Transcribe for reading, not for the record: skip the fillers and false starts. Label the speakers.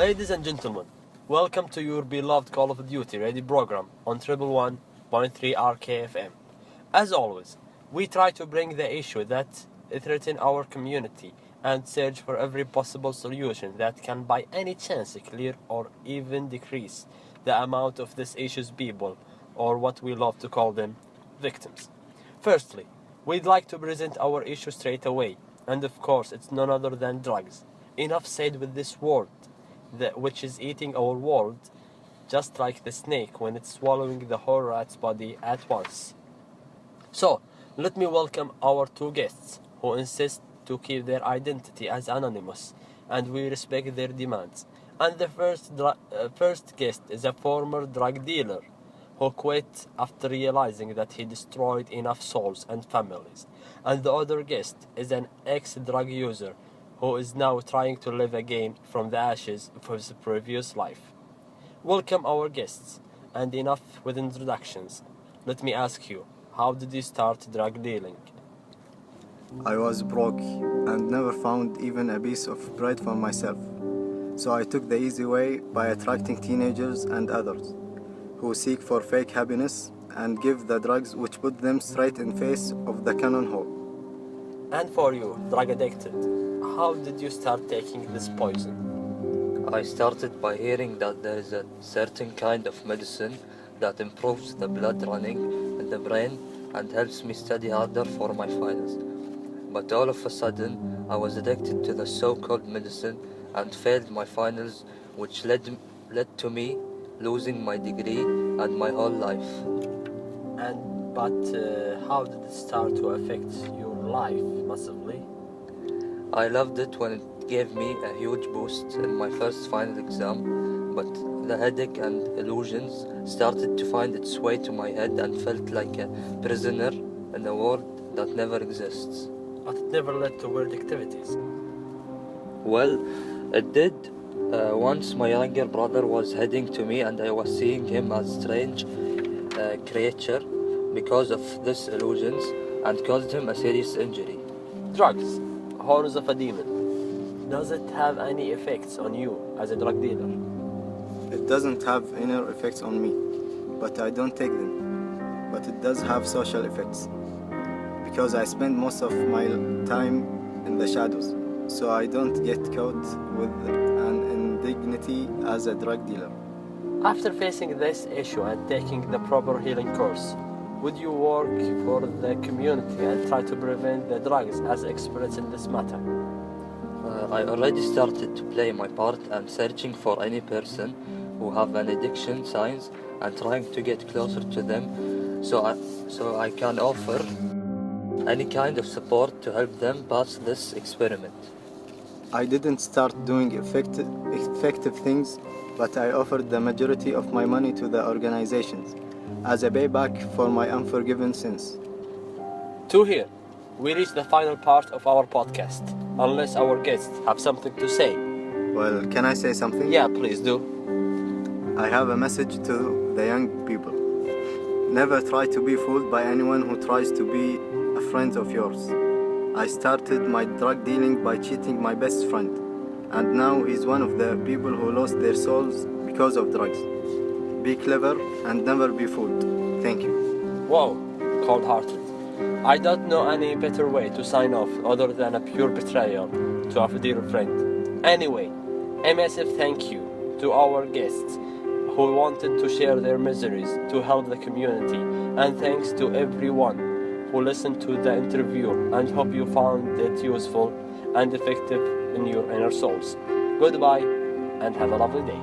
Speaker 1: Ladies and gentlemen, welcome to your beloved Call of Duty Ready program on 111.3 RKFM. As always, we try to bring the issue that threaten our community and search for every possible solution that can by any chance clear or even decrease the amount of this issue's people, or what we love to call them, victims. Firstly, we'd like to present our issue straight away, and of course it's none other than drugs. Enough said with this word, which is eating our world, just like the snake when it's swallowing the whole rat's body at once. So, let me welcome our two guests, who insist to keep their identity as anonymous, and we respect their demands. And the first guest is a former drug dealer, who quit after realizing that he destroyed enough souls and families. And the other guest is an ex-drug user, who is now trying to live again from the ashes of his previous life. Welcome our guests, and enough with introductions. Let me ask you, how did you start drug dealing?
Speaker 2: I was broke and never found even a piece of bread for myself. So I took the easy way by attracting teenagers and others who seek for fake happiness and give the drugs which put them straight in face of the cannon hole.
Speaker 1: And for you, drug addicted, how did you start taking this poison?
Speaker 3: I started by hearing that there is a certain kind of medicine that improves the blood running in the brain and helps me study harder for my finals. But all of a sudden, I was addicted to the so-called medicine and failed my finals, which led to me losing my degree and my whole life.
Speaker 1: But how did it start to affect your life massively?
Speaker 3: I loved it when it gave me a huge boost in my first final exam, but the headache and illusions started to find its way to my head and felt like a prisoner in a world that never exists.
Speaker 1: But it never led to weird activities.
Speaker 3: Well, it did. Once my younger brother was heading to me and I was seeing him as strange creature because of these illusions and caused him a serious injury.
Speaker 1: Drugs, horns of a demon. Does it have any effects on you as a drug dealer?
Speaker 2: It doesn't have inner effects on me, but I don't take them. But it does have social effects, because I spend most of my time in the shadows, so I don't get caught with an indignity as a drug dealer.
Speaker 1: After facing this issue and taking the proper healing course, would you work for the community and try to prevent the drugs as experts in this matter?
Speaker 3: I already started to play my part and searching for any person who have an addiction signs and trying to get closer to them so I can offer any kind of support to help them pass this experiment.
Speaker 2: I didn't start doing effective things, but I offered the majority of my money to the organizations as a payback for my unforgiven sins.
Speaker 1: To here, we reach the final part of our podcast, unless our guests have something to say.
Speaker 2: Well, can I say something?
Speaker 1: Yeah, please do.
Speaker 2: I have a message to the young people. Never try to be fooled by anyone who tries to be a friend of yours. I started my drug dealing by cheating my best friend, and now he's one of the people who lost their souls because of drugs. Be clever and never be fooled. Thank you.
Speaker 1: Wow, cold-hearted. I don't know any better way to sign off other than a pure betrayal to a dear friend. Anyway, a massive thank you to our guests who wanted to share their miseries to help the community, and thanks to everyone who listened to the interview, and hope you found it useful and effective in your inner souls. Goodbye and have a lovely day.